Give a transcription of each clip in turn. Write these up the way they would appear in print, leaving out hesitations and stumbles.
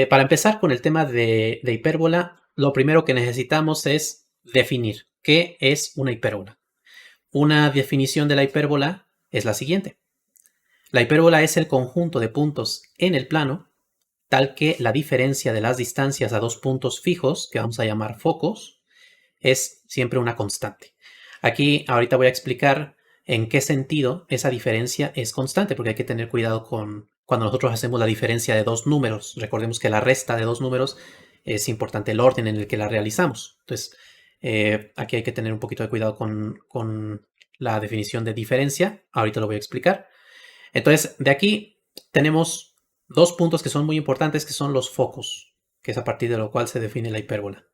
Para empezar con el tema de hipérbola, lo primero que necesitamos es definir qué es una hipérbola. Una definición de la hipérbola es la siguiente. La hipérbola es el conjunto de puntos en el plano tal que la diferencia de las distancias a dos puntos fijos, que vamos a llamar focos, es siempre una constante. Aquí ahorita voy a explicar en qué sentido esa diferencia es constante, porque hay que tener cuidado con cuando nosotros hacemos la diferencia de dos números. Recordemos que la resta de dos números es importante el orden en el que la realizamos. Entonces, aquí hay que tener un poquito de cuidado con la definición de diferencia. Ahorita lo voy a explicar. Entonces, de aquí tenemos dos puntos que son muy importantes, que son los focos, que es a partir de lo cual se define la hipérbola.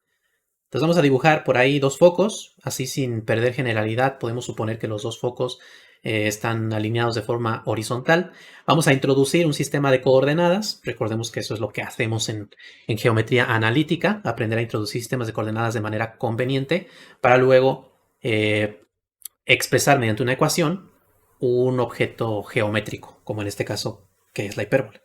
Entonces vamos a dibujar por ahí dos focos, así sin perder generalidad podemos suponer que los dos focos están alineados de forma horizontal. Vamos a introducir un sistema de coordenadas, recordemos que eso es lo que hacemos en geometría analítica, aprender a introducir sistemas de coordenadas de manera conveniente para luego expresar mediante una ecuación un objeto geométrico, como en este caso que es la hipérbola.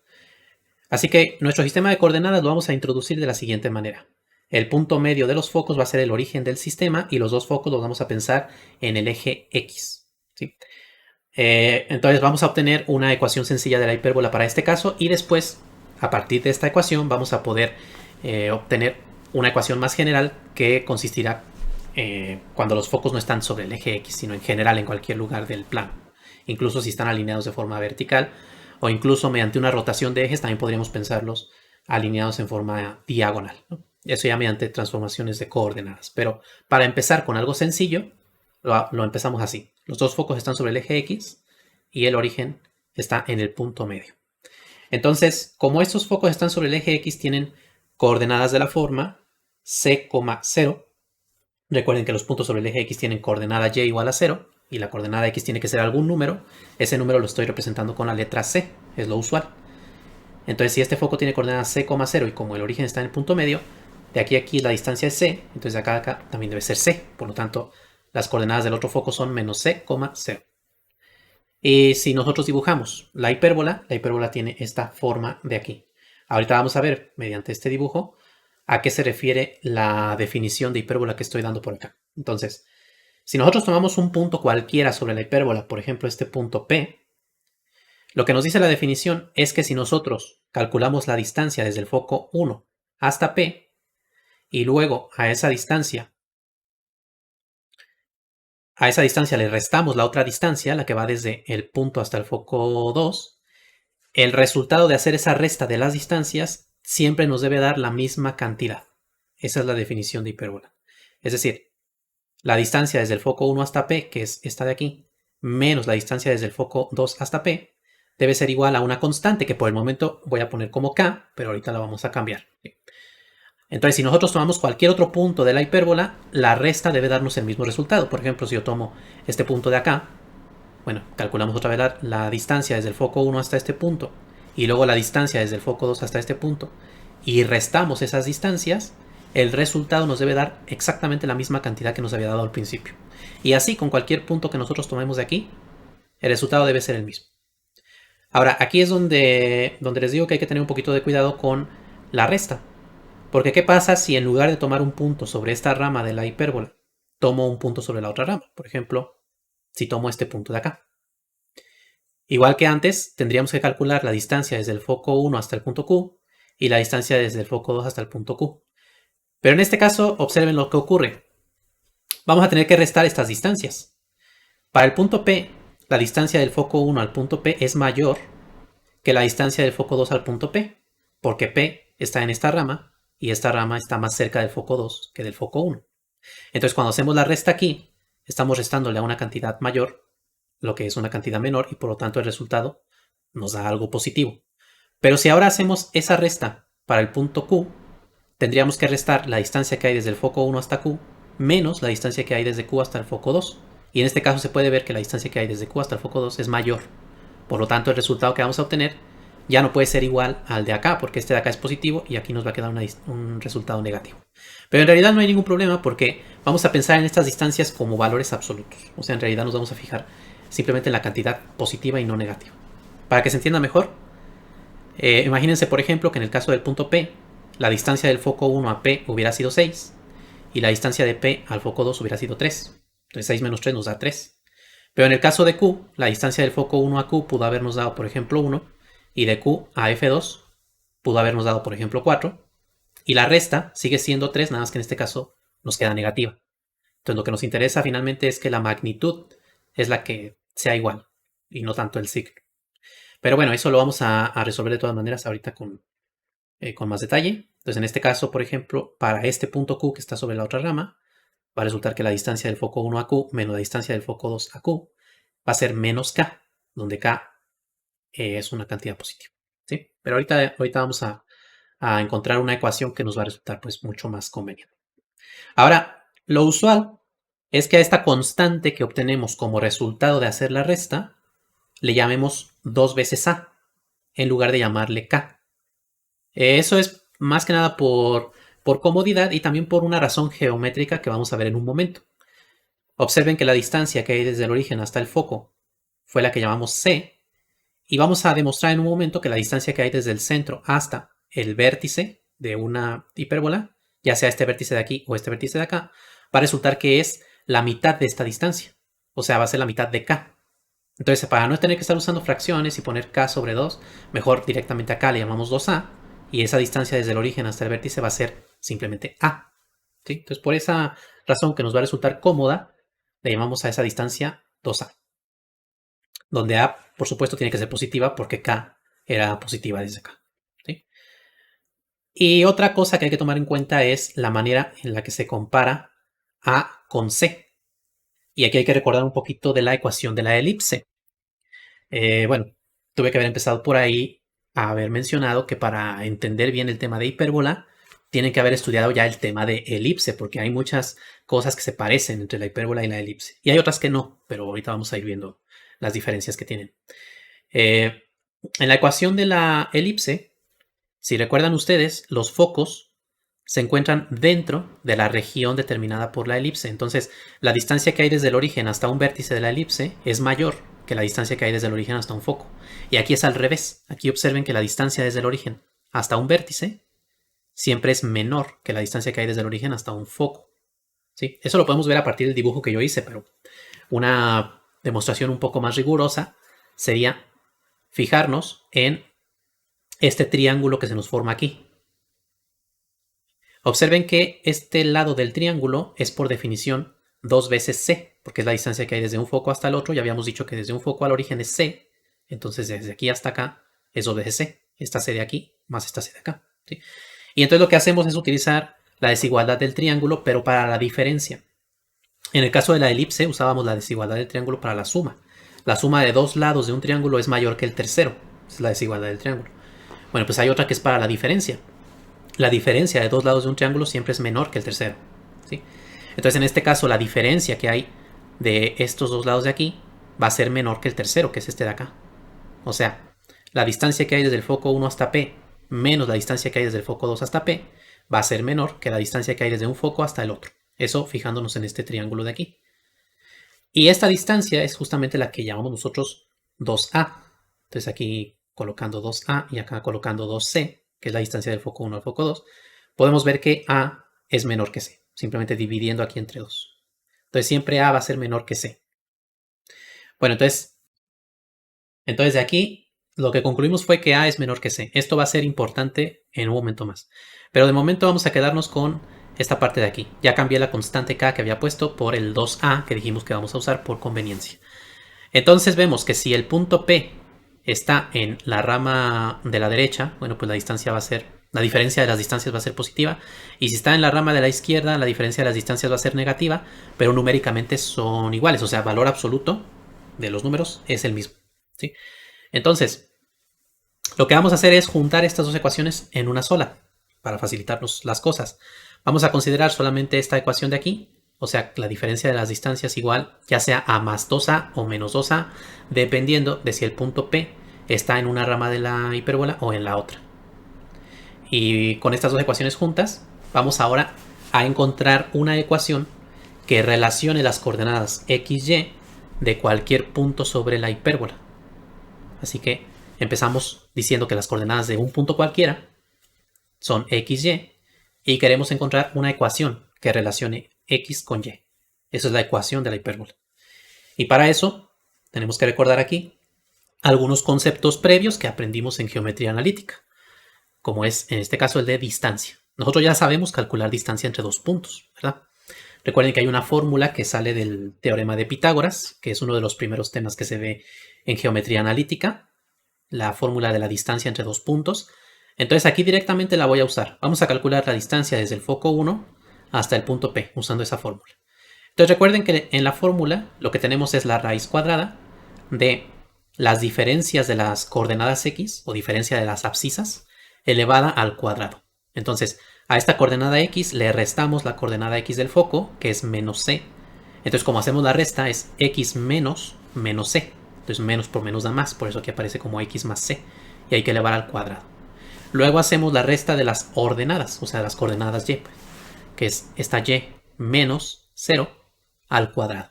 Así que nuestro sistema de coordenadas lo vamos a introducir de la siguiente manera. El punto medio de los focos va a ser el origen del sistema y los dos focos los vamos a pensar en el eje X. ¿Sí? Entonces vamos a obtener una ecuación sencilla de la hipérbola para este caso y después, a partir de esta ecuación, vamos a poder obtener una ecuación más general que consistirá cuando los focos no están sobre el eje X, sino en general en cualquier lugar del plano. Incluso si están alineados de forma vertical o incluso mediante una rotación de ejes, también podríamos pensarlos alineados en forma diagonal, ¿no? Eso ya mediante transformaciones de coordenadas. Pero para empezar con algo sencillo, lo empezamos así. Los dos focos están sobre el eje X y el origen está en el punto medio. Entonces, como estos focos están sobre el eje X, tienen coordenadas de la forma C, 0. Recuerden que los puntos sobre el eje X tienen coordenada Y igual a 0 y la coordenada X tiene que ser algún número. Ese número lo estoy representando con la letra C, es lo usual. Entonces, si este foco tiene coordenada C, 0 y como el origen está en el punto medio, de aquí a aquí la distancia es C, entonces de acá a acá también debe ser C. Por lo tanto, las coordenadas del otro foco son menos C, 0. Y si nosotros dibujamos la hipérbola tiene esta forma de aquí. Ahorita vamos a ver, mediante este dibujo, a qué se refiere la definición de hipérbola que estoy dando por acá. Entonces, si nosotros tomamos un punto cualquiera sobre la hipérbola, por ejemplo este punto P, lo que nos dice la definición es que si nosotros calculamos la distancia desde el foco 1 hasta P y luego a esa distancia le restamos la otra distancia, la que va desde el punto hasta el foco 2, el resultado de hacer esa resta de las distancias siempre nos debe dar la misma cantidad. Esa es la definición de hipérbola. Es decir, la distancia desde el foco 1 hasta P, que es esta de aquí, menos la distancia desde el foco 2 hasta P, debe ser igual a una constante que por el momento voy a poner como K, pero ahorita la vamos a cambiar. Entonces, si nosotros tomamos cualquier otro punto de la hipérbola, la resta debe darnos el mismo resultado. Por ejemplo, si yo tomo este punto de acá, bueno, calculamos otra vez la distancia desde el foco 1 hasta este punto y luego la distancia desde el foco 2 hasta este punto y restamos esas distancias, el resultado nos debe dar exactamente la misma cantidad que nos había dado al principio. Y así con cualquier punto que nosotros tomemos de aquí, el resultado debe ser el mismo. Ahora, aquí es donde les digo que hay que tener un poquito de cuidado con la resta. Porque ¿qué pasa si en lugar de tomar un punto sobre esta rama de la hipérbola, tomo un punto sobre la otra rama? Por ejemplo, si tomo este punto de acá. Igual que antes, tendríamos que calcular la distancia desde el foco 1 hasta el punto Q y la distancia desde el foco 2 hasta el punto Q. Pero en este caso, observen lo que ocurre. Vamos a tener que restar estas distancias. Para el punto P, la distancia del foco 1 al punto P es mayor que la distancia del foco 2 al punto P, porque P está en esta rama y esta rama está más cerca del foco 2 que del foco 1. Entonces, cuando hacemos la resta aquí, estamos restándole a una cantidad mayor lo que es una cantidad menor y por lo tanto el resultado nos da algo positivo. Pero si ahora hacemos esa resta para el punto Q, tendríamos que restar la distancia que hay desde el foco 1 hasta Q menos la distancia que hay desde Q hasta el foco 2. Y en este caso se puede ver que la distancia que hay desde Q hasta el foco 2 es mayor. Por lo tanto, el resultado que vamos a obtener ya no puede ser igual al de acá, porque este de acá es positivo y aquí nos va a quedar un resultado negativo. Pero en realidad no hay ningún problema porque vamos a pensar en estas distancias como valores absolutos. O sea, en realidad nos vamos a fijar simplemente en la cantidad positiva y no negativa. Para que se entienda mejor, Imagínense, por ejemplo, que en el caso del punto P, la distancia del foco 1 a P hubiera sido 6 y la distancia de P al foco 2 hubiera sido 3. Entonces 6 menos 3 nos da 3. Pero en el caso de Q, la distancia del foco 1 a Q pudo habernos dado, por ejemplo, 1, y de Q a F2 pudo habernos dado, por ejemplo, 4, y la resta sigue siendo 3, nada más que en este caso nos queda negativa. Entonces lo que nos interesa finalmente es que la magnitud es la que sea igual, y no tanto el signo. Pero bueno, eso lo vamos a resolver de todas maneras ahorita con más detalle. Entonces en este caso, por ejemplo, para este punto Q que está sobre la otra rama, va a resultar que la distancia del foco 1 a Q menos la distancia del foco 2 a Q va a ser menos K, donde K es una cantidad positiva. ¿Sí? Pero ahorita vamos a encontrar una ecuación que nos va a resultar pues mucho más conveniente. Ahora, lo usual es que a esta constante que obtenemos como resultado de hacer la resta, le llamemos 2 veces A, en lugar de llamarle K. Eso es más que nada por comodidad y también por una razón geométrica que vamos a ver en un momento. Observen que la distancia que hay desde el origen hasta el foco fue la que llamamos C, y vamos a demostrar en un momento que la distancia que hay desde el centro hasta el vértice de una hipérbola, ya sea este vértice de aquí o este vértice de acá, va a resultar que es la mitad de esta distancia. O sea, va a ser la mitad de K. Entonces, para no tener que estar usando fracciones y poner K sobre 2, mejor directamente acá le llamamos 2A, y esa distancia desde el origen hasta el vértice va a ser simplemente A. ¿Sí? Entonces, por esa razón que nos va a resultar cómoda, le llamamos a esa distancia 2A. Donde A, por supuesto, tiene que ser positiva porque K era positiva desde acá. ¿Sí? Y otra cosa que hay que tomar en cuenta es la manera en la que se compara A con C. Y aquí hay que recordar un poquito de la ecuación de la elipse. Bueno, tuve que haber empezado por ahí a haber mencionado que para entender bien el tema de hipérbola, tienen que haber estudiado ya el tema de elipse, porque hay muchas cosas que se parecen entre la hipérbola y la elipse. Y hay otras que no, pero ahorita vamos a ir viendo las diferencias que tienen. En la ecuación de la elipse, si recuerdan ustedes, los focos se encuentran dentro de la región determinada por la elipse. Entonces, la distancia que hay desde el origen hasta un vértice de la elipse es mayor que la distancia que hay desde el origen hasta un foco. Y aquí es al revés. Aquí observen que la distancia desde el origen hasta un vértice siempre es menor que la distancia que hay desde el origen hasta un foco. ¿Sí? Eso lo podemos ver a partir del dibujo que yo hice, pero una demostración un poco más rigurosa sería fijarnos en este triángulo que se nos forma aquí. Observen que este lado del triángulo es por definición 2 veces C, porque es la distancia que hay desde un foco hasta el otro. Ya habíamos dicho que desde un foco al origen es C, entonces desde aquí hasta acá es 2 veces C. Esta C de aquí más esta C de acá. ¿Sí? Y entonces lo que hacemos es utilizar la desigualdad del triángulo, pero para la diferencia. En el caso de la elipse usábamos la desigualdad del triángulo para la suma. La suma de dos lados de un triángulo es mayor que el tercero. Es la desigualdad del triángulo. Bueno, pues hay otra que es para la diferencia. La diferencia de dos lados de un triángulo siempre es menor que el tercero. ¿Sí? Entonces, en este caso, la diferencia que hay de estos dos lados de aquí va a ser menor que el tercero, que es este de acá. O sea, la distancia que hay desde el foco 1 hasta P menos la distancia que hay desde el foco 2 hasta P va a ser menor que la distancia que hay desde un foco hasta el otro. Eso fijándonos en este triángulo de aquí. Y esta distancia es justamente la que llamamos nosotros 2A. Entonces aquí colocando 2A y acá colocando 2C, que es la distancia del foco 1 al foco 2, podemos ver que A es menor que C, simplemente dividiendo aquí entre 2. Entonces siempre A va a ser menor que C. Bueno, entonces de aquí lo que concluimos fue que A es menor que C. Esto va a ser importante en un momento más. Pero de momento vamos a quedarnos con esta parte de aquí. Ya cambié la constante K que había puesto por el 2A que dijimos que vamos a usar por conveniencia. Entonces vemos que si el punto P está en la rama de la derecha, bueno, pues la distancia va a ser, la diferencia de las distancias va a ser positiva. Y si está en la rama de la izquierda, la diferencia de las distancias va a ser negativa, pero numéricamente son iguales. O sea, valor absoluto de los números es el mismo. ¿Sí? Entonces, lo que vamos a hacer es juntar estas dos ecuaciones en una sola, para facilitarnos las cosas. Vamos a considerar solamente esta ecuación de aquí, o sea, la diferencia de las distancias igual, ya sea a más 2a o menos 2a, dependiendo de si el punto P está en una rama de la hipérbola o en la otra. Y con estas dos ecuaciones juntas, vamos ahora a encontrar una ecuación que relacione las coordenadas x, y de cualquier punto sobre la hipérbola. Así que Empezamos diciendo que las coordenadas de un punto cualquiera son x, y queremos encontrar una ecuación que relacione x con y. Esa es la ecuación de la hipérbola. Y para eso tenemos que recordar aquí algunos conceptos previos que aprendimos en geometría analítica, como es en este caso el de distancia. Nosotros ya sabemos calcular distancia entre dos puntos, ¿verdad? Recuerden que hay una fórmula que sale del teorema de Pitágoras, que es uno de los primeros temas que se ve en geometría analítica, la fórmula de la distancia entre dos puntos. Entonces aquí directamente la voy a usar. Vamos a calcular la distancia desde el foco 1 hasta el punto P, usando esa fórmula. Entonces recuerden que en la fórmula lo que tenemos es la raíz cuadrada de las diferencias de las coordenadas x, o diferencia de las abscisas, elevada al cuadrado. Entonces, a esta coordenada x le restamos la coordenada x del foco, que es menos c. Entonces, como hacemos la resta, es x menos c. Entonces, menos por menos da más, por eso aquí aparece como x más c. Y hay que elevar al cuadrado. Luego hacemos la resta de las ordenadas, o sea, las coordenadas y, que es esta y menos 0 al cuadrado.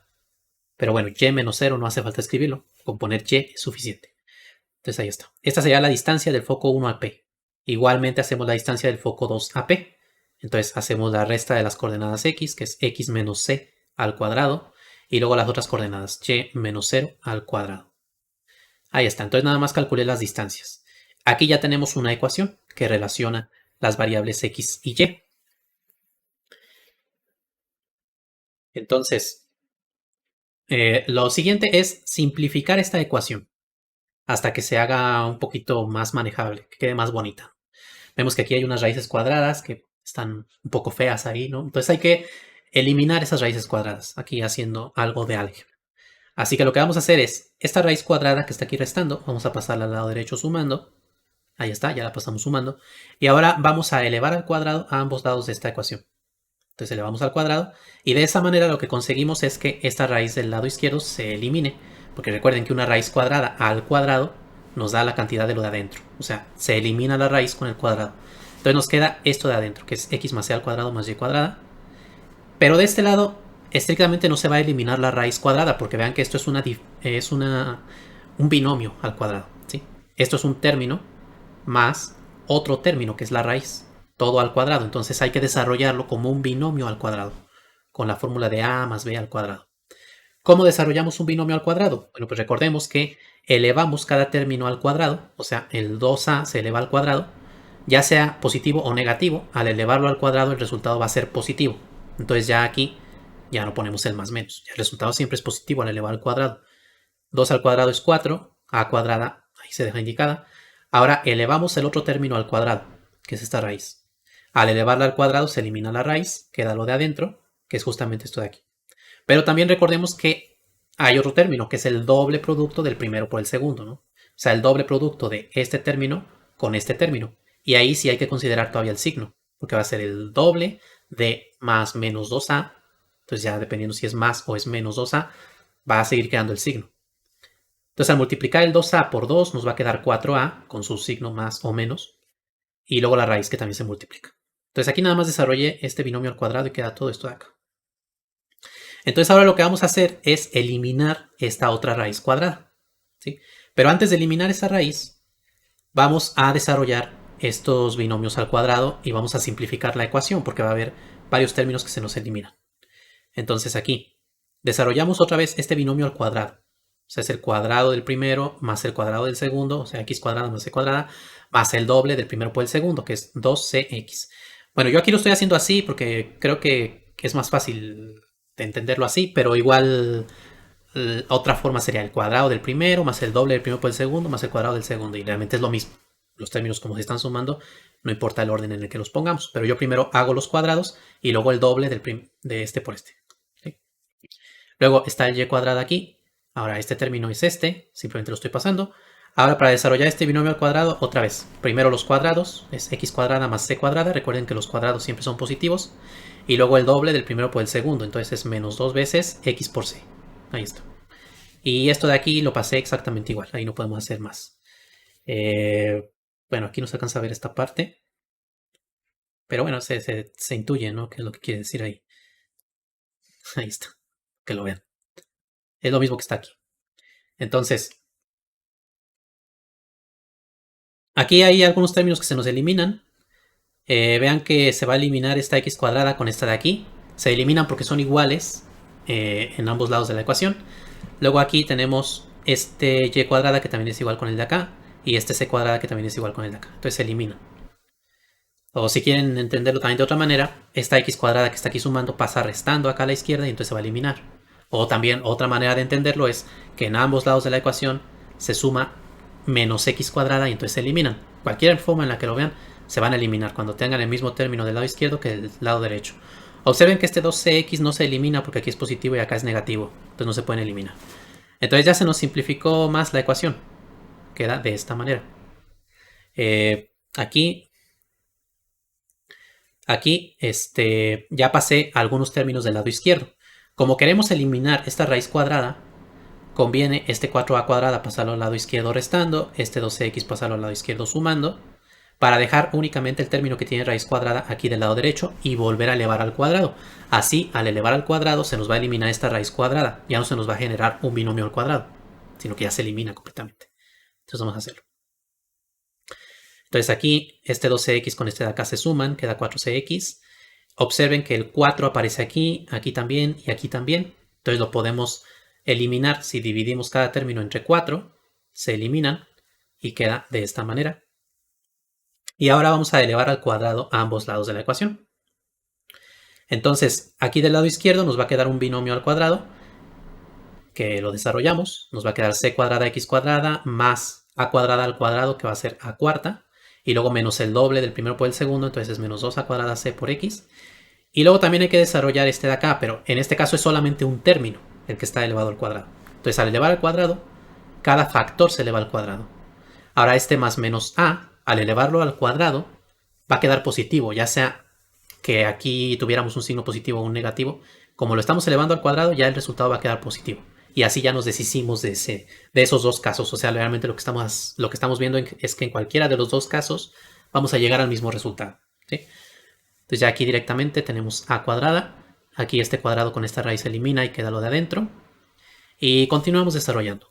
Pero bueno, y menos 0 no hace falta escribirlo. Con poner y es suficiente. Entonces ahí está. Esta sería la distancia del foco 1 a P. Igualmente hacemos la distancia del foco 2 a P. Entonces hacemos la resta de las coordenadas x, que es x menos c al cuadrado. Y luego las otras coordenadas, y menos 0 al cuadrado. Ahí está. Entonces nada más calculé las distancias. Aquí ya tenemos una ecuación que relaciona las variables x y y. Entonces, lo siguiente es simplificar esta ecuación hasta que se haga un poquito más manejable, que quede más bonita. Vemos que aquí hay unas raíces cuadradas que están un poco feas ahí, ¿no? Entonces hay que eliminar esas raíces cuadradas, aquí haciendo algo de álgebra. Así que lo que vamos a hacer es, esta raíz cuadrada que está aquí restando, vamos a pasarla al lado derecho sumando. Ahí está, ya la pasamos sumando. Y ahora vamos a elevar al cuadrado a ambos lados de esta ecuación. Entonces elevamos al cuadrado y de esa manera lo que conseguimos es que esta raíz del lado izquierdo se elimine, porque recuerden que una raíz cuadrada al cuadrado nos da la cantidad de lo de adentro, o sea, se elimina la raíz con el cuadrado. Entonces nos queda esto de adentro, que es x más c al cuadrado más y cuadrada, pero de este lado estrictamente no se va a eliminar la raíz cuadrada, porque vean que esto es un binomio al cuadrado, ¿sí? Esto es un término más otro término que es la raíz, todo al cuadrado. Entonces hay que desarrollarlo como un binomio al cuadrado, con la fórmula de a más b al cuadrado. ¿Cómo desarrollamos un binomio al cuadrado? Bueno, pues recordemos que elevamos cada término al cuadrado, o sea, el 2a se eleva al cuadrado, ya sea positivo o negativo. Al elevarlo al cuadrado el resultado va a ser positivo. Entonces ya aquí ya no ponemos el más menos. El resultado siempre es positivo al elevar al cuadrado. 2 al cuadrado es 4, a cuadrada, ahí se deja indicada. Ahora elevamos el otro término al cuadrado, que es esta raíz. Al elevarla al cuadrado se elimina la raíz, queda lo de adentro, que es justamente esto de aquí. Pero también recordemos que hay otro término, que es el doble producto del primero por el segundo, ¿no? O sea, el doble producto de este término con este término. Y ahí sí hay que considerar todavía el signo, porque va a ser el doble de más menos 2a. Entonces ya dependiendo si es más o es menos 2a, va a seguir quedando el signo. Entonces al multiplicar el 2a por 2 nos va a quedar 4a con su signo más o menos. Y luego la raíz que también se multiplica. Entonces aquí nada más desarrollé este binomio al cuadrado y queda todo esto de acá. Entonces ahora lo que vamos a hacer es eliminar esta otra raíz cuadrada, ¿sí? Pero antes de eliminar esa raíz, vamos a desarrollar estos binomios al cuadrado y vamos a simplificar la ecuación porque va a haber varios términos que se nos eliminan. Entonces aquí desarrollamos otra vez este binomio al cuadrado. O sea, es el cuadrado del primero más el cuadrado del segundo, o sea, x cuadrada más c cuadrada, más el doble del primero por el segundo, que es 2cx. Bueno, yo aquí lo estoy haciendo así porque creo que es más fácil de entenderlo así, pero igual otra forma sería el cuadrado del primero más el doble del primero por el segundo más el cuadrado del segundo, y realmente es lo mismo. Los términos como se están sumando, no importa el orden en el que los pongamos, pero yo primero hago los cuadrados y luego el doble de este por este. ¿Sí? Luego está el y cuadrado aquí. Ahora este término es este, simplemente lo estoy pasando. Ahora para desarrollar este binomio al cuadrado, otra vez, primero los cuadrados, es x cuadrada más c cuadrada, recuerden que los cuadrados siempre son positivos, y luego el doble del primero por el segundo, entonces es menos 2 veces x por c. Ahí está. Y esto de aquí lo pasé exactamente igual, ahí no podemos hacer más. Bueno, aquí no se alcanza a ver esta parte, pero bueno, se intuye, ¿no? ¿Qué es lo que quiere decir ahí? Ahí está, que lo vean. Es lo mismo que está aquí. Entonces, Aquí hay algunos términos que se nos eliminan. Vean que se va a eliminar esta x cuadrada con esta de aquí. Se eliminan porque son iguales en ambos lados de la ecuación. Luego aquí tenemos este y cuadrada que también es igual con el de acá. Y este c cuadrada que también es igual con el de acá. Entonces se eliminan. O si quieren entenderlo también de otra manera, esta x cuadrada que está aquí sumando pasa restando acá a la izquierda y entonces se va a eliminar. O también otra manera de entenderlo es que en ambos lados de la ecuación se suma menos x cuadrada y entonces se eliminan. Cualquier forma en la que lo vean, se van a eliminar cuando tengan el mismo término del lado izquierdo que del lado derecho. Observen que este 2cx no se elimina porque aquí es positivo y acá es negativo, entonces no se pueden eliminar. Entonces ya se nos simplificó más la ecuación. Queda de esta manera. Aquí ya pasé algunos términos del lado izquierdo. Como queremos eliminar esta raíz cuadrada, conviene este 4a cuadrada pasarlo al lado izquierdo restando, este 2x pasarlo al lado izquierdo sumando, para dejar únicamente el término que tiene raíz cuadrada aquí del lado derecho y volver a elevar al cuadrado. Así, al elevar al cuadrado se nos va a eliminar esta raíz cuadrada. Ya no se nos va a generar un binomio al cuadrado, sino que ya se elimina completamente. Entonces vamos a hacerlo. Entonces aquí este 12x con este de acá se suman, queda 4cx. Observen que el 4 aparece aquí, aquí también y aquí también. Entonces lo podemos eliminar si dividimos cada término entre 4. Se eliminan y queda de esta manera. Y ahora vamos a elevar al cuadrado a ambos lados de la ecuación. Entonces aquí del lado izquierdo nos va a quedar un binomio al cuadrado que lo desarrollamos. Nos va a quedar c cuadrada x cuadrada más a cuadrada al cuadrado que va a ser a cuarta. Y luego menos el doble del primero por el segundo, entonces es menos 2a cuadrada c por x. Y luego también hay que desarrollar este de acá, pero en este caso es solamente un término el que está elevado al cuadrado. Entonces al elevar al cuadrado, cada factor se eleva al cuadrado. Ahora este más menos a, al elevarlo al cuadrado, va a quedar positivo, ya sea que aquí tuviéramos un signo positivo o un negativo. Como lo estamos elevando al cuadrado, ya el resultado va a quedar positivo. Y así ya nos deshicimos de esos dos casos. O sea, realmente lo que estamos viendo es que en cualquiera de los dos casos vamos a llegar al mismo resultado. ¿Sí? Entonces ya aquí directamente tenemos a cuadrada. Aquí este cuadrado con esta raíz se elimina y queda lo de adentro. Y continuamos desarrollando.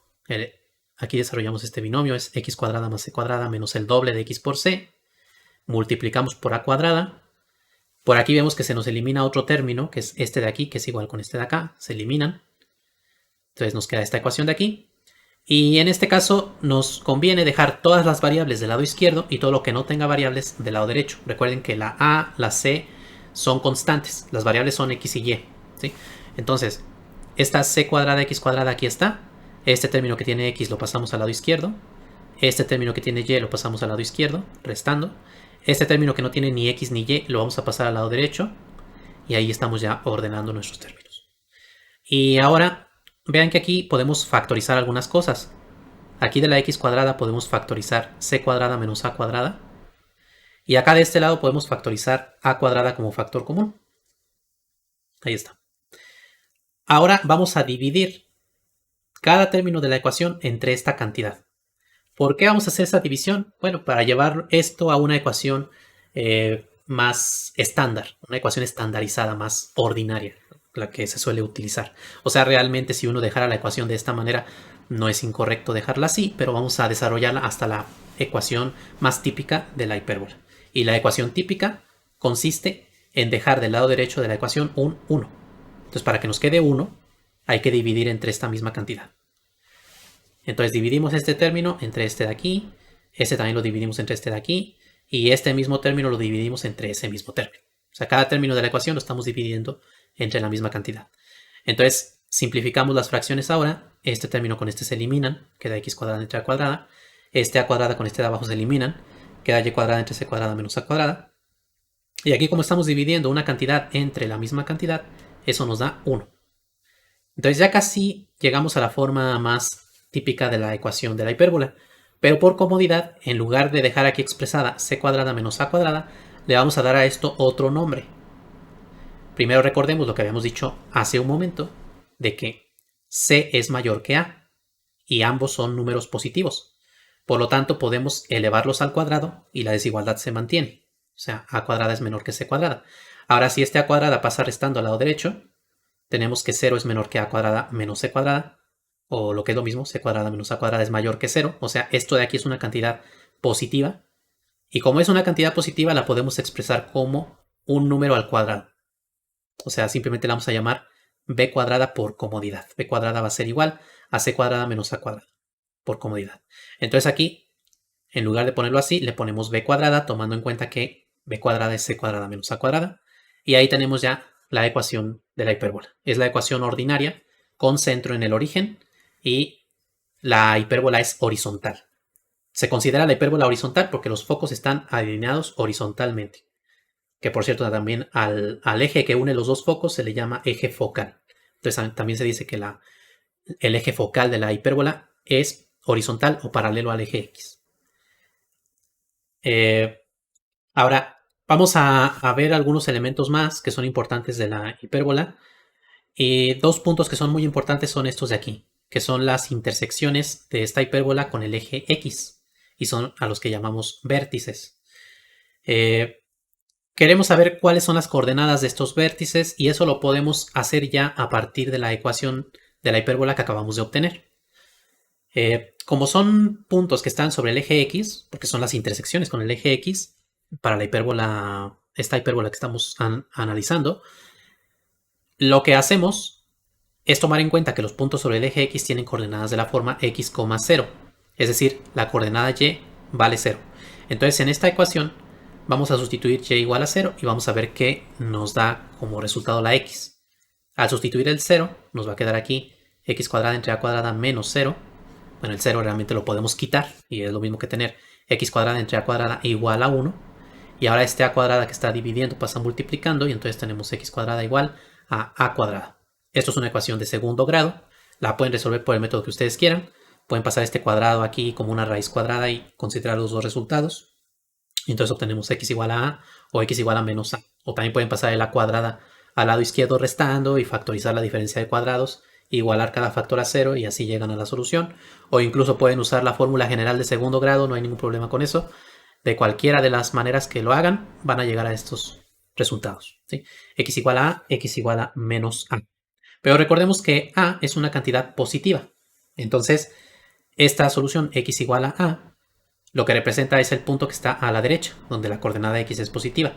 Aquí desarrollamos este binomio, es x cuadrada más c cuadrada menos el doble de x por c. Multiplicamos por a cuadrada. Por aquí vemos que se nos elimina otro término, que es este de aquí, que es igual con este de acá. Se eliminan. Entonces nos queda esta ecuación de aquí. Y en este caso nos conviene dejar todas las variables del lado izquierdo y todo lo que no tenga variables del lado derecho. Recuerden que la a, la c son constantes. Las variables son x y y. ¿Sí? Entonces, esta c cuadrada x cuadrada aquí está. Este término que tiene x lo pasamos al lado izquierdo. Este término que tiene y lo pasamos al lado izquierdo, restando. Este término que no tiene ni x ni y lo vamos a pasar al lado derecho. Y ahí estamos ya ordenando nuestros términos. Y ahora vean que aquí podemos factorizar algunas cosas. Aquí de la x cuadrada podemos factorizar c cuadrada menos a cuadrada. Y acá de este lado podemos factorizar a cuadrada como factor común. Ahí está. Ahora vamos a dividir cada término de la ecuación entre esta cantidad. ¿Por qué vamos a hacer esa división? Bueno, para llevar esto a una ecuación más estándar, una ecuación estandarizada, más ordinaria, la que se suele utilizar. O sea, realmente si uno dejara la ecuación de esta manera, no es incorrecto dejarla así, pero vamos a desarrollarla hasta la ecuación más típica de la hipérbola. Y la ecuación típica consiste en dejar del lado derecho de la ecuación un 1. Entonces, para que nos quede 1, hay que dividir entre esta misma cantidad. Entonces dividimos este término entre este de aquí, este también lo dividimos entre este de aquí, y este mismo término lo dividimos entre ese mismo término. O sea, cada término de la ecuación lo estamos dividiendo entre la misma cantidad. Entonces, simplificamos las fracciones ahora. Este término con este se eliminan, queda x cuadrada entre a cuadrada. Este a cuadrada con este de abajo se eliminan, queda y cuadrada entre c cuadrada menos a cuadrada. Y aquí como estamos dividiendo una cantidad entre la misma cantidad, eso nos da 1. Entonces ya casi llegamos a la forma más típica de la ecuación de la hipérbola. Pero por comodidad, en lugar de dejar aquí expresada c cuadrada menos a cuadrada, le vamos a dar a esto otro nombre. Primero recordemos lo que habíamos dicho hace un momento, de que c es mayor que a, y ambos son números positivos. Por lo tanto, podemos elevarlos al cuadrado y la desigualdad se mantiene. O sea, a cuadrada es menor que c cuadrada. Ahora, si este a cuadrada pasa restando al lado derecho, tenemos que 0 es menor que a cuadrada menos c cuadrada. o lo que es lo mismo, c cuadrada menos a cuadrada es mayor que 0. O sea, esto de aquí es una cantidad positiva. Y como es una cantidad positiva, la podemos expresar como un número al cuadrado. O sea, simplemente la vamos a llamar b cuadrada por comodidad. B cuadrada va a ser igual a c cuadrada menos a cuadrada, por comodidad. Entonces aquí, en lugar de ponerlo así, le ponemos b cuadrada, tomando en cuenta que b cuadrada es c cuadrada menos a cuadrada. Y ahí tenemos ya la ecuación de la hipérbola. Es la ecuación ordinaria con centro en el origen y la hipérbola es horizontal. Se considera la hipérbola horizontal porque los focos están alineados horizontalmente. Que por cierto, también al eje que une los dos focos se le llama eje focal. Entonces también se dice que el eje focal de la hipérbola es horizontal o paralelo al eje X. Ahora, vamos a ver algunos elementos más que son importantes de la hipérbola. Y dos puntos que son muy importantes son estos de aquí, que son las intersecciones de esta hipérbola con el eje X, y son a los que llamamos vértices. Queremos saber cuáles son las coordenadas de estos vértices y eso lo podemos hacer ya a partir de la ecuación de la hipérbola que acabamos de obtener. Como son puntos que están sobre el eje X, porque son las intersecciones con el eje X, para la hipérbola, esta hipérbola que estamos analizando, lo que hacemos es tomar en cuenta que los puntos sobre el eje X tienen coordenadas de la forma x, 0. Es decir, la coordenada y vale 0. Entonces en esta ecuación vamos a sustituir y igual a 0 y vamos a ver qué nos da como resultado la x. Al sustituir el 0 nos va a quedar aquí x cuadrada entre a cuadrada menos 0. Bueno, el 0 realmente lo podemos quitar y es lo mismo que tener x cuadrada entre a cuadrada igual a 1. Y ahora este a cuadrada que está dividiendo pasa multiplicando y entonces tenemos x cuadrada igual a cuadrada. Esto es una ecuación de segundo grado. La pueden resolver por el método que ustedes quieran. Pueden pasar este cuadrado aquí como una raíz cuadrada y considerar los dos resultados. Y entonces obtenemos x igual a o x igual a menos a. O también pueden pasar el a cuadrada al lado izquierdo restando y factorizar la diferencia de cuadrados, igualar cada factor a 0 y así llegan a la solución. O incluso pueden usar la fórmula general de segundo grado, no hay ningún problema con eso. De cualquiera de las maneras que lo hagan, van a llegar a estos resultados. ¿Sí? X igual a x igual a menos a. Pero recordemos que a es una cantidad positiva. Entonces, esta solución x igual a lo que representa es el punto que está a la derecha, donde la coordenada x es positiva.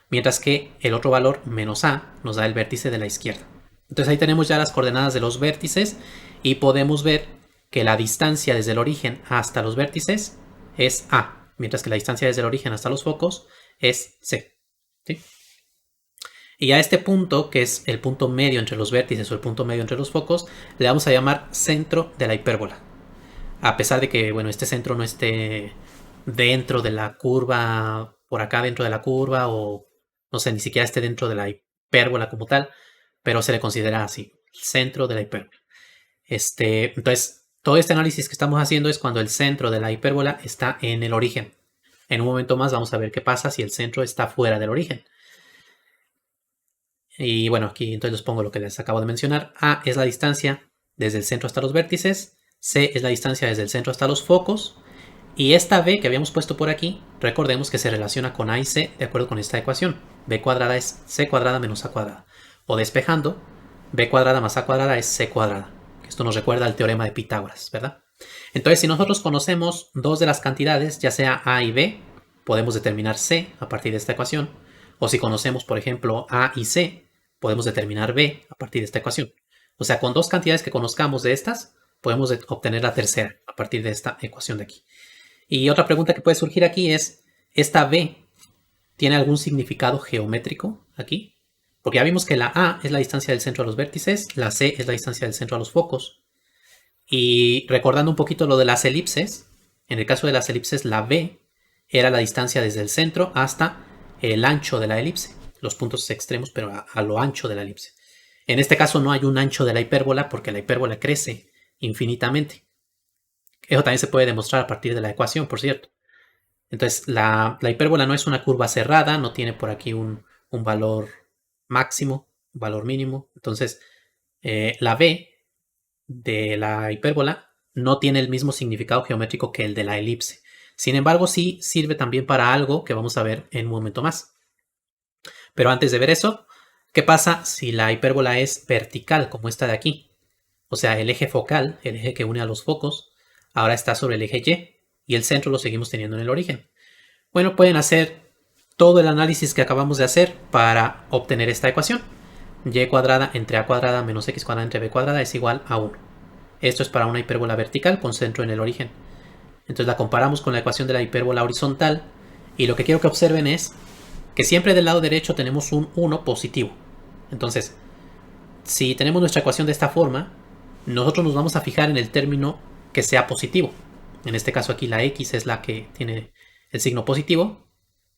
Mientras que el otro valor, menos a, nos da el vértice de la izquierda. Entonces ahí tenemos ya las coordenadas de los vértices y podemos ver que la distancia desde el origen hasta los vértices es a, mientras que la distancia desde el origen hasta los focos es c. ¿Sí? Y a este punto, que es el punto medio entre los vértices o el punto medio entre los focos, le vamos a llamar centro de la hipérbola. A pesar de que, bueno, este centro no esté dentro de la curva, por acá dentro de la curva, o no sé, ni siquiera esté dentro de la hipérbola como tal, pero se le considera así, centro de la hipérbola. Entonces, todo este análisis que estamos haciendo es cuando el centro de la hipérbola está en el origen. En un momento más vamos a ver qué pasa si el centro está fuera del origen. Y bueno, aquí entonces les pongo lo que les acabo de mencionar. A es la distancia desde el centro hasta los vértices. C es la distancia desde el centro hasta los focos. Y esta B que habíamos puesto por aquí, recordemos que se relaciona con A y C de acuerdo con esta ecuación. B cuadrada es C cuadrada menos A cuadrada. O despejando, B cuadrada más A cuadrada es C cuadrada. Esto nos recuerda al teorema de Pitágoras, ¿verdad? Entonces, si nosotros conocemos dos de las cantidades, ya sea A y B, podemos determinar C a partir de esta ecuación. O si conocemos, por ejemplo, A y C, podemos determinar B a partir de esta ecuación. O sea, con dos cantidades que conozcamos de estas, podemos obtener la tercera a partir de esta ecuación de aquí. Y otra pregunta que puede surgir aquí es, ¿esta B tiene algún significado geométrico aquí? Porque ya vimos que la A es la distancia del centro a los vértices, la C es la distancia del centro a los focos. Y recordando un poquito lo de las elipses, en el caso de las elipses, la B era la distancia desde el centro hasta el ancho de la elipse, los puntos extremos, pero a lo ancho de la elipse. En este caso no hay un ancho de la hipérbola porque la hipérbola crece infinitamente. Eso también se puede demostrar a partir de la ecuación, por cierto. Entonces, la hipérbola no es una curva cerrada, no tiene por aquí un valor máximo, un valor mínimo. Entonces, la B de la hipérbola no tiene el mismo significado geométrico que el de la elipse. Sin embargo, sí sirve también para algo que vamos a ver en un momento más. Pero antes de ver eso, ¿qué pasa si la hipérbola es vertical, como esta de aquí? O sea, el eje focal, el eje que une a los focos, ahora está sobre el eje Y y el centro lo seguimos teniendo en el origen. Bueno, pueden hacer todo el análisis que acabamos de hacer para obtener esta ecuación. Y cuadrada entre a cuadrada menos x cuadrada entre b cuadrada es igual a 1. Esto es para una hipérbola vertical con centro en el origen. Entonces la comparamos con la ecuación de la hipérbola horizontal y lo que quiero que observen es que siempre del lado derecho tenemos un 1 positivo. Entonces, si tenemos nuestra ecuación de esta forma, nosotros nos vamos a fijar en el término que sea positivo. En este caso aquí la x es la que tiene el signo positivo,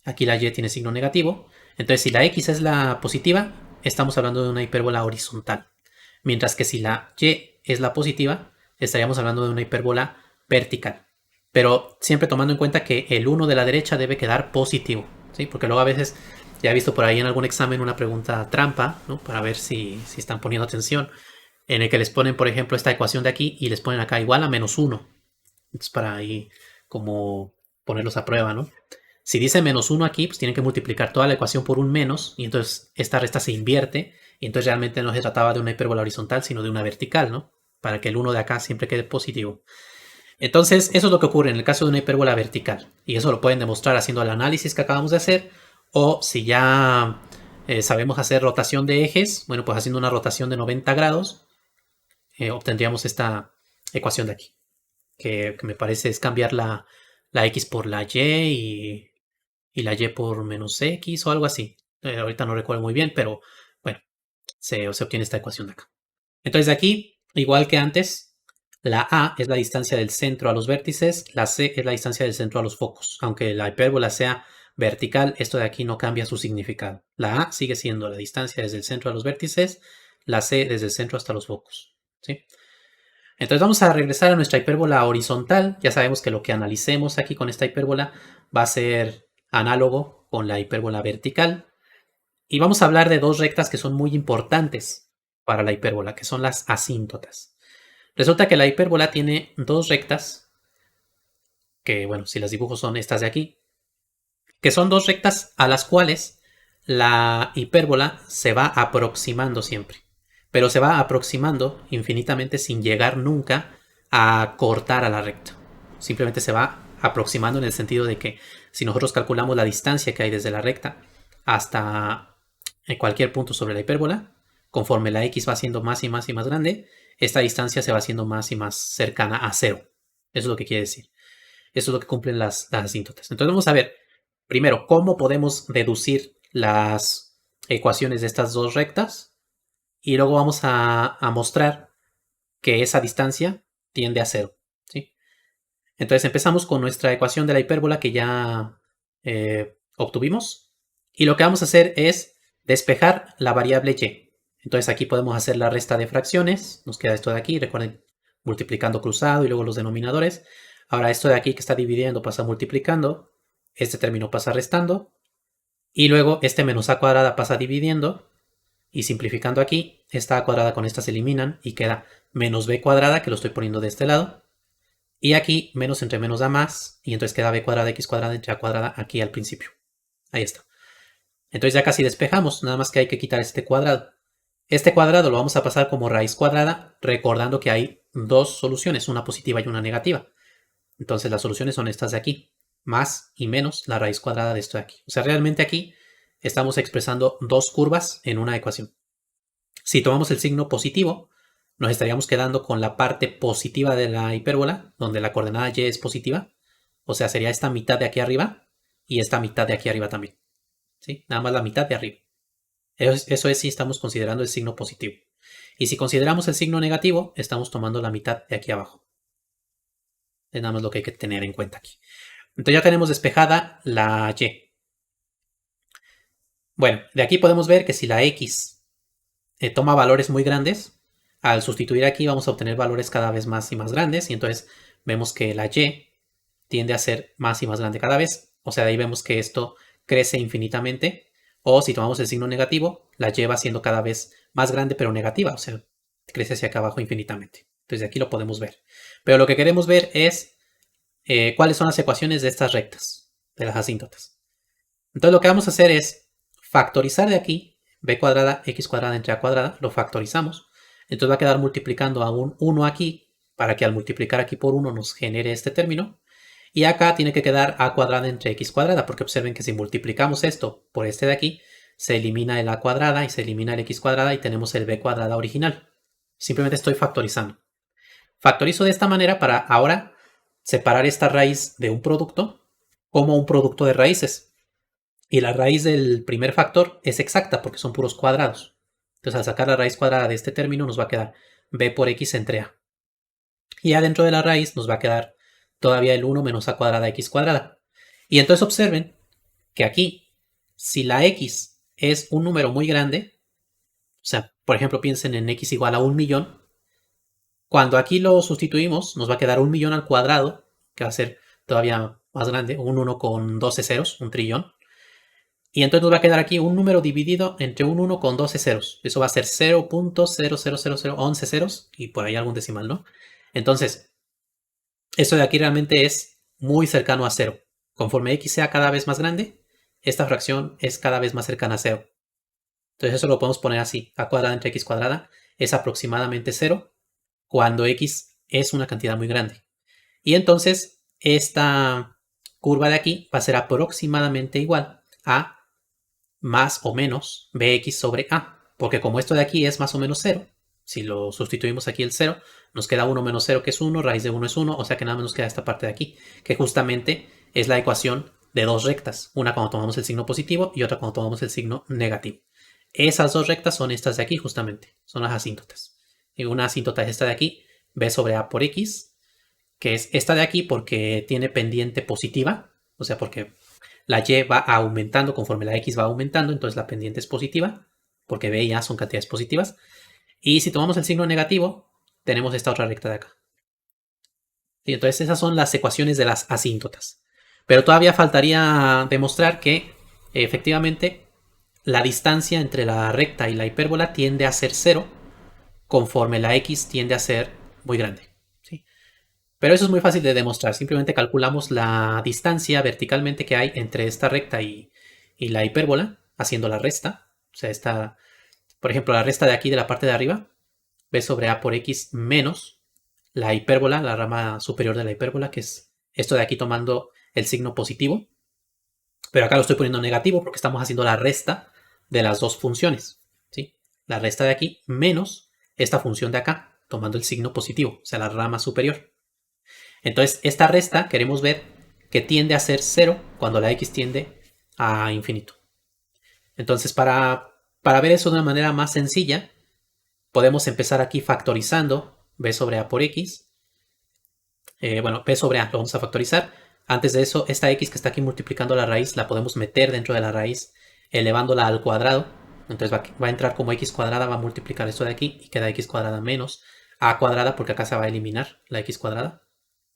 aquí la y tiene signo negativo. Entonces si la x es la positiva, estamos hablando de una hipérbola horizontal. Mientras que si la y es la positiva, estaríamos hablando de una hipérbola vertical. Pero siempre tomando en cuenta que el 1 de la derecha debe quedar positivo, ¿sí? Porque luego a veces, ya he visto por ahí en algún examen una pregunta trampa, ¿no? Para ver si están poniendo atención, en el que les ponen, por ejemplo, esta ecuación de aquí y les ponen acá igual a menos 1. Entonces para ahí como ponerlos a prueba, ¿no? Si dice menos 1 aquí, pues tienen que multiplicar toda la ecuación por un menos y entonces esta resta se invierte y entonces realmente no se trataba de una hipérbola horizontal, sino de una vertical, ¿no? Para que el 1 de acá siempre quede positivo. Entonces, eso es lo que ocurre en el caso de una hipérbola vertical. Y eso lo pueden demostrar haciendo el análisis que acabamos de hacer. O si ya sabemos hacer rotación de ejes, bueno, pues haciendo una rotación de 90 grados, obtendríamos esta ecuación de aquí. Que me parece es cambiar la x por la y la y por menos x o algo así. Ahorita no recuerdo muy bien, pero bueno, se obtiene esta ecuación de acá. Entonces de aquí, igual que antes, la A es la distancia del centro a los vértices, la C es la distancia del centro a los focos. Aunque la hipérbola sea vertical, esto de aquí no cambia su significado. La A sigue siendo la distancia desde el centro a los vértices, la C desde el centro hasta los focos. ¿Sí? Entonces vamos a regresar a nuestra hipérbola horizontal. Ya sabemos que lo que analicemos aquí con esta hipérbola va a ser análogo con la hipérbola vertical. Y vamos a hablar de dos rectas que son muy importantes para la hipérbola, que son las asíntotas. Resulta que la hipérbola tiene dos rectas, que bueno, si las dibujo son estas de aquí, que son dos rectas a las cuales la hipérbola se va aproximando siempre, pero se va aproximando infinitamente sin llegar nunca a cortar a la recta. Simplemente se va aproximando en el sentido de que si nosotros calculamos la distancia que hay desde la recta hasta cualquier punto sobre la hipérbola, conforme la x va siendo más y más y más grande, esta distancia se va haciendo más y más cercana a cero. Eso es lo que quiere decir. Eso es lo que cumplen las asíntotas. Entonces vamos a ver, primero, cómo podemos deducir las ecuaciones de estas dos rectas y luego vamos a mostrar que esa distancia tiende a cero. ¿Sí? Entonces empezamos con nuestra ecuación de la hipérbola que ya obtuvimos y lo que vamos a hacer es despejar la variable y. Entonces aquí podemos hacer la resta de fracciones, nos queda esto de aquí, recuerden, multiplicando cruzado y luego los denominadores. Ahora esto de aquí que está dividiendo pasa multiplicando, este término pasa restando y luego este menos a cuadrada pasa dividiendo y simplificando aquí, esta a cuadrada con esta se eliminan y queda menos b cuadrada, que lo estoy poniendo de este lado, y aquí menos entre menos da más y entonces queda b cuadrada x cuadrada entre a cuadrada aquí al principio. Ahí está. Entonces ya casi despejamos, nada más que hay que quitar este cuadrado. Este cuadrado lo vamos a pasar como raíz cuadrada, recordando que hay dos soluciones, una positiva y una negativa. Entonces las soluciones son estas de aquí, más y menos la raíz cuadrada de esto de aquí. O sea, realmente aquí estamos expresando dos curvas en una ecuación. Si tomamos el signo positivo, nos estaríamos quedando con la parte positiva de la hipérbola, donde la coordenada y es positiva. O sea, sería esta mitad de aquí arriba y esta mitad de aquí arriba también. ¿Sí? Nada más la mitad de arriba. Eso es si estamos considerando el signo positivo. Y si consideramos el signo negativo, estamos tomando la mitad de aquí abajo. Es nada más lo que hay que tener en cuenta aquí. Entonces ya tenemos despejada la y. Bueno, de aquí podemos ver que si la x toma valores muy grandes, al sustituir aquí vamos a obtener valores cada vez más y más grandes. Y entonces vemos que la y tiende a ser más y más grande cada vez. O sea, de ahí vemos que esto crece infinitamente. O si tomamos el signo negativo, la y va siendo cada vez más grande pero negativa. O sea, crece hacia acá abajo infinitamente. Entonces de aquí lo podemos ver. Pero lo que queremos ver es cuáles son las ecuaciones de estas rectas, de las asíntotas. Entonces lo que vamos a hacer es factorizar de aquí b cuadrada x cuadrada entre a cuadrada, lo factorizamos. Entonces va a quedar multiplicando a un 1 aquí, para que al multiplicar aquí por 1 nos genere este término. Y acá tiene que quedar a cuadrada entre x cuadrada, porque observen que si multiplicamos esto por este de aquí, se elimina el a cuadrada y se elimina el x cuadrada y tenemos el b cuadrada original. Simplemente estoy factorizando. Factorizo de esta manera para ahora separar esta raíz de un producto como un producto de raíces. Y la raíz del primer factor es exacta porque son puros cuadrados. Entonces al sacar la raíz cuadrada de este término nos va a quedar b por x entre a. Y adentro de la raíz nos va a quedar todavía el 1 menos a cuadrada x cuadrada. Y entonces observen que aquí, si la x es un número muy grande, o sea, por ejemplo piensen en x igual a 1.000.000, cuando aquí lo sustituimos nos va a quedar 1.000.000 al cuadrado, que va a ser todavía más grande, un 1 con 12 ceros, un trillón. Y entonces nos va a quedar aquí un número dividido entre un 1 con 12 ceros. Eso va a ser 0.00011 ceros y por ahí algún decimal, ¿no? Entonces, esto de aquí realmente es muy cercano a 0. Conforme x sea cada vez más grande, esta fracción es cada vez más cercana a 0. Entonces eso lo podemos poner así. A cuadrada entre x cuadrada es aproximadamente 0 cuando x es una cantidad muy grande. Y entonces esta curva de aquí va a ser aproximadamente igual a más o menos bx sobre a. Porque como esto de aquí es más o menos 0, si lo sustituimos aquí el 0, nos queda 1 menos 0 que es 1, raíz de 1 es 1, o sea que nada más nos queda esta parte de aquí, que justamente es la ecuación de dos rectas, una cuando tomamos el signo positivo y otra cuando tomamos el signo negativo. Esas dos rectas son estas de aquí justamente, son las asíntotas. Y una asíntota es esta de aquí, b sobre a por x, que es esta de aquí porque tiene pendiente positiva, o sea porque la y va aumentando conforme la x va aumentando, entonces la pendiente es positiva, porque b y a son cantidades positivas. Y si tomamos el signo negativo, tenemos esta otra recta de acá. Y entonces esas son las ecuaciones de las asíntotas. Pero todavía faltaría demostrar que efectivamente la distancia entre la recta y la hipérbola tiende a ser 0 conforme la x tiende a ser muy grande. ¿Sí? Pero eso es muy fácil de demostrar. Simplemente calculamos la distancia verticalmente que hay entre esta recta y la hipérbola, haciendo la resta. O sea, esta, por ejemplo, la resta de aquí de la parte de arriba, b sobre a por x menos la hipérbola, la rama superior de la hipérbola, que es esto de aquí tomando el signo positivo. Pero acá lo estoy poniendo negativo porque estamos haciendo la resta de las dos funciones. ¿Sí? La resta de aquí menos esta función de acá, tomando el signo positivo, o sea, la rama superior. Entonces, esta resta queremos ver que tiende a ser 0 cuando la x tiende a infinito. Entonces, para ver eso de una manera más sencilla, podemos empezar aquí factorizando b sobre a por x. Bueno, b sobre a lo vamos a factorizar. Antes de eso, esta x que está aquí multiplicando la raíz, la podemos meter dentro de la raíz elevándola al cuadrado. Entonces va a entrar como x cuadrada, va a multiplicar esto de aquí y queda x cuadrada menos a cuadrada porque acá se va a eliminar la x cuadrada.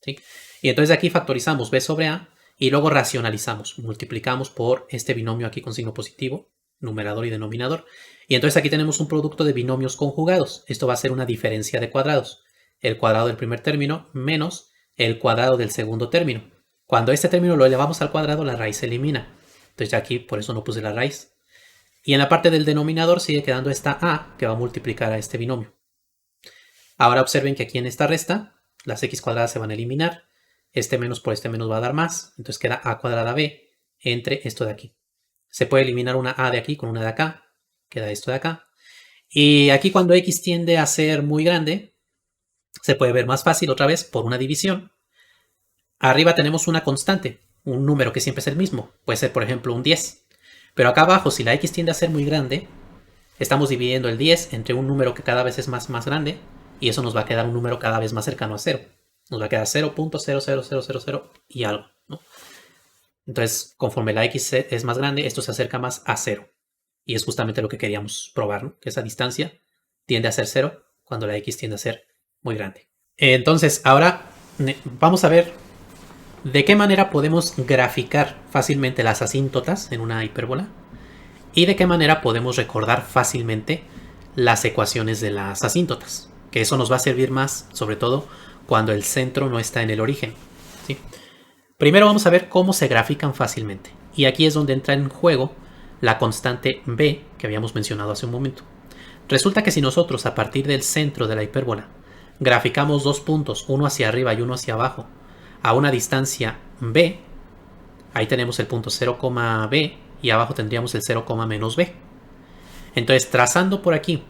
¿Sí? Y entonces de aquí factorizamos b sobre a y luego racionalizamos, multiplicamos por este binomio aquí con signo positivo, numerador y denominador. Y entonces aquí tenemos un producto de binomios conjugados. Esto va a ser una diferencia de cuadrados. El cuadrado del primer término menos el cuadrado del segundo término. Cuando este término lo elevamos al cuadrado, la raíz se elimina. Entonces aquí por eso no puse la raíz. Y en la parte del denominador sigue quedando esta a que va a multiplicar a este binomio. Ahora observen que aquí en esta resta las x cuadradas se van a eliminar. Este menos por este menos va a dar más. Entonces queda a cuadrada b entre esto de aquí. Se puede eliminar una a de aquí con una de acá. Queda esto de acá. Y aquí cuando x tiende a ser muy grande, se puede ver más fácil otra vez por una división. Arriba tenemos una constante, un número que siempre es el mismo. Puede ser, por ejemplo, un 10. Pero acá abajo, si la x tiende a ser muy grande, estamos dividiendo el 10 entre un número que cada vez es más grande. Y eso nos va a quedar un número cada vez más cercano a 0. Nos va a quedar 0.00000 y algo, ¿no? Entonces, conforme la x es más grande, esto se acerca más a 0. Y es justamente lo que queríamos probar, ¿no? Que esa distancia tiende a ser 0 cuando la x tiende a ser muy grande. Entonces, ahora vamos a ver de qué manera podemos graficar fácilmente las asíntotas en una hipérbola y de qué manera podemos recordar fácilmente las ecuaciones de las asíntotas. Que eso nos va a servir más, sobre todo, cuando el centro no está en el origen. ¿Sí? Primero vamos a ver cómo se grafican fácilmente. Y aquí es donde entra en juego la constante b que habíamos mencionado hace un momento. Resulta que si nosotros a partir del centro de la hipérbola graficamos dos puntos, uno hacia arriba y uno hacia abajo, a una distancia b, ahí tenemos el punto 0, b y abajo tendríamos el 0, menos b. Entonces, trazando por aquí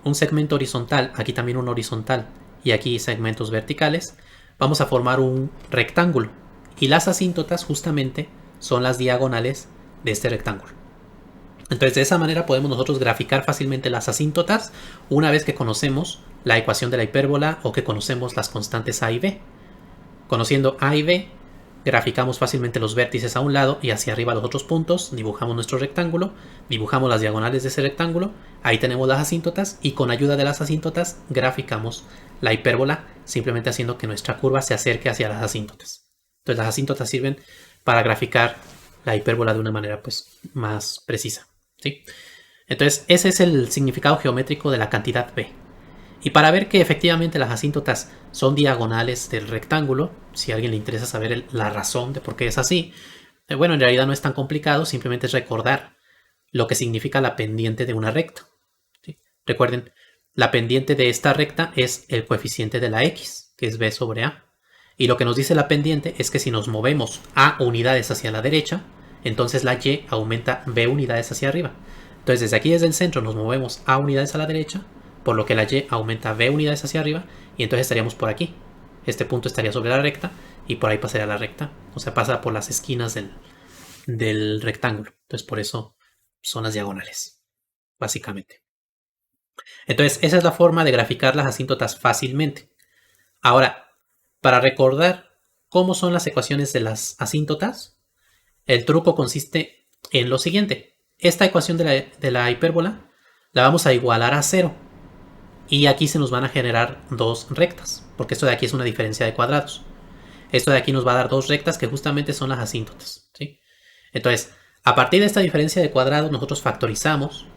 un segmento horizontal, aquí también un horizontal y aquí segmentos verticales, vamos a formar un rectángulo. Y las asíntotas justamente son las diagonales de este rectángulo. Entonces, de esa manera podemos nosotros graficar fácilmente las asíntotas una vez que conocemos la ecuación de la hipérbola o que conocemos las constantes a y b. Conociendo a y b, graficamos fácilmente los vértices a un lado y hacia arriba los otros puntos, dibujamos nuestro rectángulo, dibujamos las diagonales de ese rectángulo, ahí tenemos las asíntotas y con ayuda de las asíntotas graficamos la hipérbola, simplemente haciendo que nuestra curva se acerque hacia las asíntotas. Entonces las asíntotas sirven para graficar la hipérbola de una manera pues más precisa, ¿sí? Entonces ese es el significado geométrico de la cantidad b. Y para ver que efectivamente las asíntotas son diagonales del rectángulo, si a alguien le interesa saber la razón de por qué es así, bueno, en realidad no es tan complicado, simplemente es recordar lo que significa la pendiente de una recta, ¿sí? Recuerden, la pendiente de esta recta es el coeficiente de la x, que es b sobre a. Y lo que nos dice la pendiente es que si nos movemos a unidades hacia la derecha, entonces la y aumenta b unidades hacia arriba. Entonces desde aquí, desde el centro, nos movemos a unidades a la derecha, por lo que la y aumenta b unidades hacia arriba, y entonces estaríamos por aquí. Este punto estaría sobre la recta, y por ahí pasaría la recta. O sea, pasa por las esquinas del rectángulo. Entonces por eso son las diagonales, básicamente. Entonces esa es la forma de graficar las asíntotas fácilmente. Ahora, para recordar cómo son las ecuaciones de las asíntotas, el truco consiste en lo siguiente. Esta ecuación de la hipérbola la vamos a igualar a 0. Y aquí se nos van a generar dos rectas, porque esto de aquí es una diferencia de cuadrados. Esto de aquí nos va a dar dos rectas que justamente son las asíntotas, ¿sí? Entonces, a partir de esta diferencia de cuadrados, nosotros factorizamos.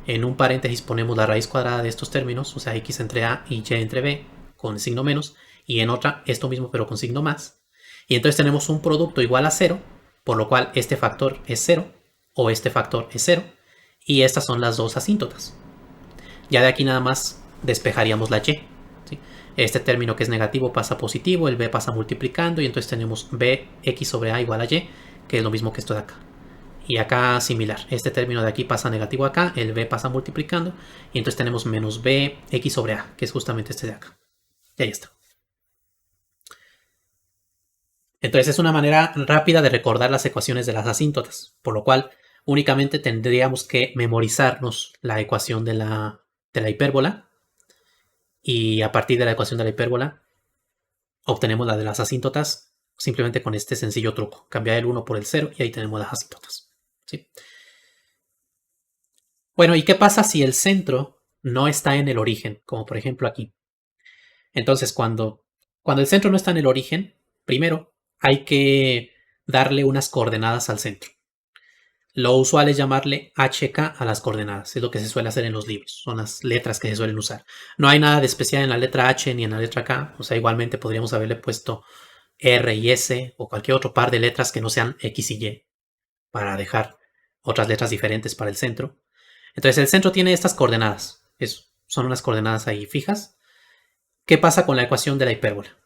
En un paréntesis ponemos la raíz cuadrada de estos términos, o sea, x entre a y y entre b, con signo menos. Y en otra, esto mismo, pero con signo más. Y entonces tenemos un producto igual a 0, por lo cual este factor es 0, o este factor es 0. Y estas son las dos asíntotas. Ya de aquí nada más despejaríamos la y, ¿sí? Este término que es negativo pasa a positivo, el b pasa multiplicando y entonces tenemos bx sobre a igual a y, que es lo mismo que esto de acá. Y acá similar, este término de aquí pasa negativo acá, el b pasa multiplicando y entonces tenemos menos bx sobre a, que es justamente este de acá. Y ahí está. Entonces es una manera rápida de recordar las ecuaciones de las asíntotas, por lo cual únicamente tendríamos que memorizarnos la ecuación de la hipérbola. Y a partir de la ecuación de la hipérbola obtenemos la de las asíntotas simplemente con este sencillo truco. Cambiar el 1 por el 0 y ahí tenemos las asíntotas, ¿sí? Bueno, ¿y qué pasa si el centro no está en el origen? Como por ejemplo aquí. Entonces, cuando el centro no está en el origen, primero hay que darle unas coordenadas al centro. Lo usual es llamarle HK a las coordenadas, es lo que se suele hacer en los libros, son las letras que se suelen usar. No hay nada de especial en la letra H ni en la letra K, o sea, igualmente podríamos haberle puesto R y S o cualquier otro par de letras que no sean X y Y para dejar otras letras diferentes para el centro. Entonces el centro tiene estas coordenadas, son unas coordenadas ahí fijas. ¿Qué pasa con la ecuación de la hipérbola?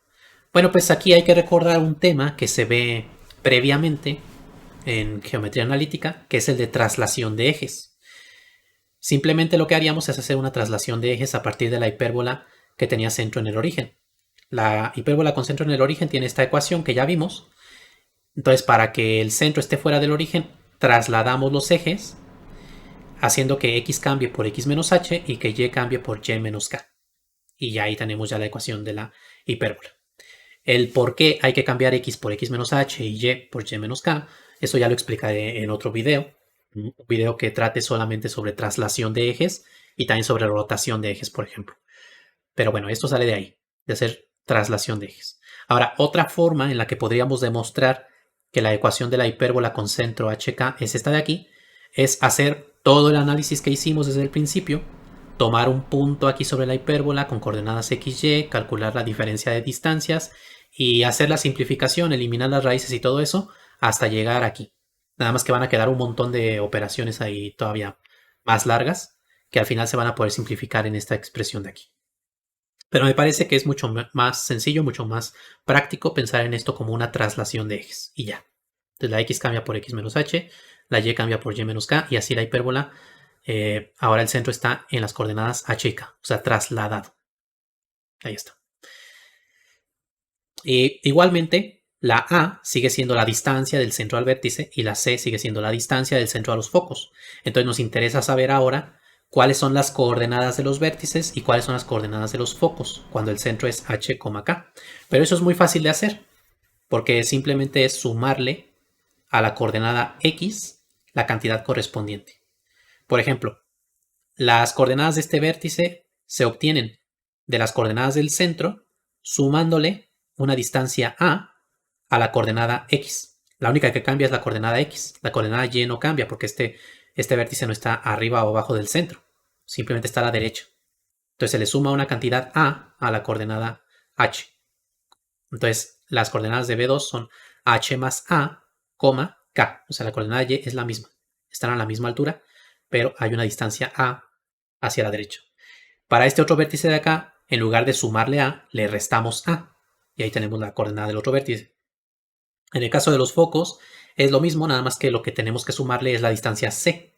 Bueno, pues aquí hay que recordar un tema que se ve previamente en geometría analítica, que es el de traslación de ejes. Simplemente lo que haríamos es hacer una traslación de ejes a partir de la hipérbola que tenía centro en el origen. La hipérbola con centro en el origen tiene esta ecuación que ya vimos. Entonces, para que el centro esté fuera del origen, trasladamos los ejes, haciendo que x cambie por x menos h y que y cambie por y menos k. Y ya ahí tenemos ya la ecuación de la hipérbola. El por qué hay que cambiar x por x menos h y y por y menos k, eso ya lo explicaré en otro video. Un video que trate solamente sobre traslación de ejes y también sobre rotación de ejes, por ejemplo. Pero bueno, esto sale de ahí, de hacer traslación de ejes. Ahora, otra forma en la que podríamos demostrar que la ecuación de la hipérbola con centro HK es esta de aquí, es hacer todo el análisis que hicimos desde el principio, tomar un punto aquí sobre la hipérbola con coordenadas XY, calcular la diferencia de distancias y hacer la simplificación, eliminar las raíces y todo eso hasta llegar aquí. Nada más que van a quedar un montón de operaciones ahí todavía más largas que al final se van a poder simplificar en esta expresión de aquí. Pero me parece que es mucho más sencillo, mucho más práctico pensar en esto como una traslación de ejes y ya. Entonces la x cambia por x menos h, la y cambia por y menos k y así la hipérbola. Ahora el centro está en las coordenadas h y k, o sea, trasladado. Ahí está. Y igualmente, la A sigue siendo la distancia del centro al vértice y la C sigue siendo la distancia del centro a los focos. Entonces nos interesa saber ahora cuáles son las coordenadas de los vértices y cuáles son las coordenadas de los focos cuando el centro es h, k. Pero eso es muy fácil de hacer porque simplemente es sumarle a la coordenada x la cantidad correspondiente. Por ejemplo, las coordenadas de este vértice se obtienen de las coordenadas del centro sumándole una distancia a la coordenada x. La única que cambia es la coordenada x. La coordenada y no cambia porque este vértice no está arriba o abajo del centro. Simplemente está a la derecha. Entonces se le suma una cantidad a la coordenada h. Entonces las coordenadas de B2 son h más a, k. O sea, la coordenada y es la misma. Están a la misma altura, pero hay una distancia a hacia la derecha. Para este otro vértice de acá, en lugar de sumarle a, le restamos a. Y ahí tenemos la coordenada del otro vértice. En el caso de los focos, es lo mismo, nada más que lo que tenemos que sumarle es la distancia c.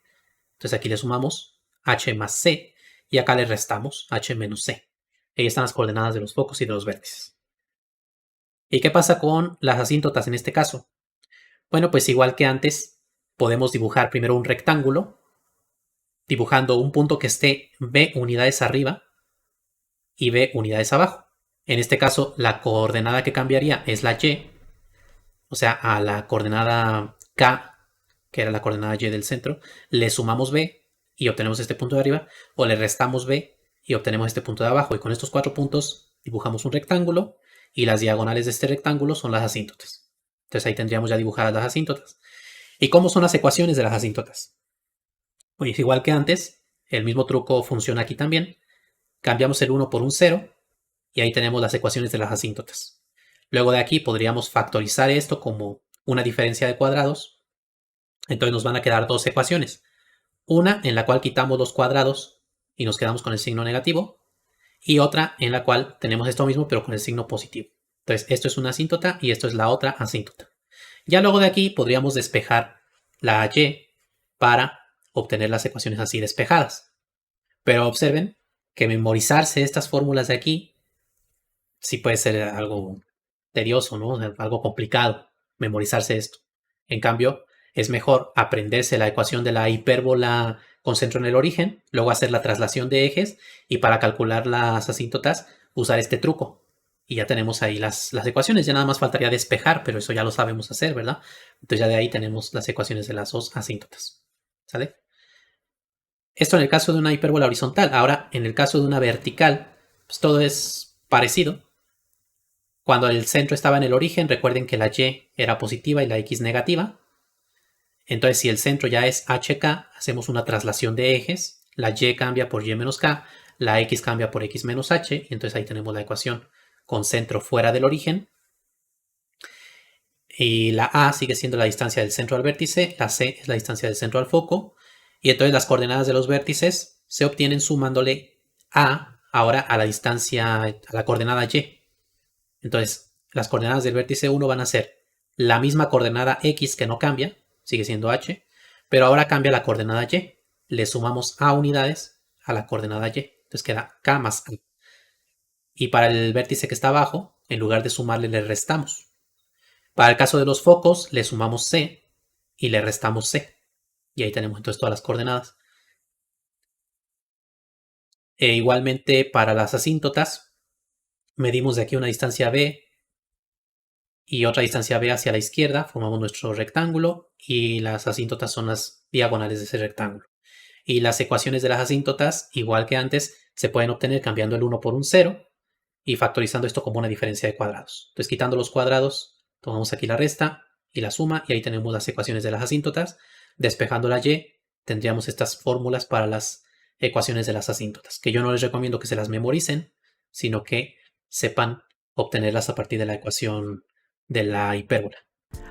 Entonces aquí le sumamos h más c y acá le restamos h menos c. Ahí están las coordenadas de los focos y de los vértices. ¿Y qué pasa con las asíntotas en este caso? Bueno, pues igual que antes, podemos dibujar primero un rectángulo, dibujando un punto que esté b unidades arriba y b unidades abajo. En este caso, la coordenada que cambiaría es la y, o sea, a la coordenada k, que era la coordenada y del centro, le sumamos b y obtenemos este punto de arriba, o le restamos b y obtenemos este punto de abajo. Y con estos 4 puntos dibujamos un rectángulo y las diagonales de este rectángulo son las asíntotas. Entonces ahí tendríamos ya dibujadas las asíntotas. ¿Y cómo son las ecuaciones de las asíntotas? Pues igual que antes, el mismo truco funciona aquí también. Cambiamos el 1 por un 0 y ahí tenemos las ecuaciones de las asíntotas. Luego de aquí podríamos factorizar esto como una diferencia de cuadrados. Entonces nos van a quedar dos ecuaciones. Una en la cual quitamos los cuadrados y nos quedamos con el signo negativo. Y otra en la cual tenemos esto mismo pero con el signo positivo. Entonces esto es una asíntota y esto es la otra asíntota. Ya luego de aquí podríamos despejar la y para obtener las ecuaciones así despejadas. Pero observen que memorizarse estas fórmulas de aquí sí puede ser algo tedioso, ¿no? O sea, algo complicado memorizarse esto. En cambio, es mejor aprenderse la ecuación de la hipérbola con centro en el origen, luego hacer la traslación de ejes y para calcular las asíntotas usar este truco. Y ya tenemos ahí las ecuaciones, ya nada más faltaría despejar, pero eso ya lo sabemos hacer, ¿verdad? Entonces ya de ahí tenemos las ecuaciones de las dos asíntotas. ¿Sale? Esto en el caso de una hipérbola horizontal. Ahora, en el caso de una vertical, pues todo es parecido. Cuando el centro estaba en el origen, recuerden que la y era positiva y la x negativa. Entonces, si el centro ya es hk, hacemos una traslación de ejes. La y cambia por y menos k, la x cambia por x menos h, y entonces ahí tenemos la ecuación con centro fuera del origen. Y la a sigue siendo la distancia del centro al vértice, la c es la distancia del centro al foco, y entonces las coordenadas de los vértices se obtienen sumándole a ahora a la distancia, a la coordenada y. Entonces, las coordenadas del vértice 1 van a ser la misma coordenada x que no cambia, sigue siendo h, pero ahora cambia la coordenada y. Le sumamos a unidades a la coordenada y. Entonces queda k más a. Y para el vértice que está abajo, en lugar de sumarle, le restamos. Para el caso de los focos, le sumamos c y le restamos c. Y ahí tenemos entonces todas las coordenadas. Igualmente para las asíntotas, medimos de aquí una distancia b y otra distancia b hacia la izquierda, formamos nuestro rectángulo y las asíntotas son las diagonales de ese rectángulo. Y las ecuaciones de las asíntotas, igual que antes, se pueden obtener cambiando el 1 por un 0 y factorizando esto como una diferencia de cuadrados. Entonces, quitando los cuadrados, tomamos aquí la resta y la suma y ahí tenemos las ecuaciones de las asíntotas. Despejando la y, tendríamos estas fórmulas para las ecuaciones de las asíntotas, que yo no les recomiendo que se las memoricen, sino que sepan obtenerlas a partir de la ecuación de la hipérbola.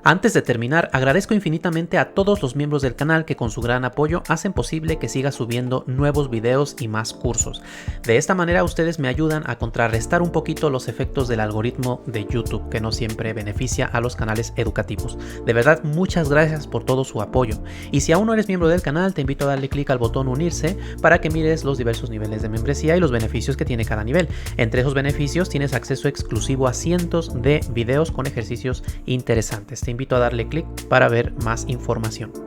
Antes de terminar, agradezco infinitamente a todos los miembros del canal que con su gran apoyo hacen posible que siga subiendo nuevos videos y más cursos. De esta manera ustedes me ayudan a contrarrestar un poquito los efectos del algoritmo de YouTube, que no siempre beneficia a los canales educativos. De verdad, muchas gracias por todo su apoyo. Y si aún no eres miembro del canal, te invito a darle clic al botón unirse para que mires los diversos niveles de membresía y los beneficios que tiene cada nivel. Entre esos beneficios tienes acceso exclusivo a cientos de videos con ejercicios interesantes. Te invito a darle clic para ver más información.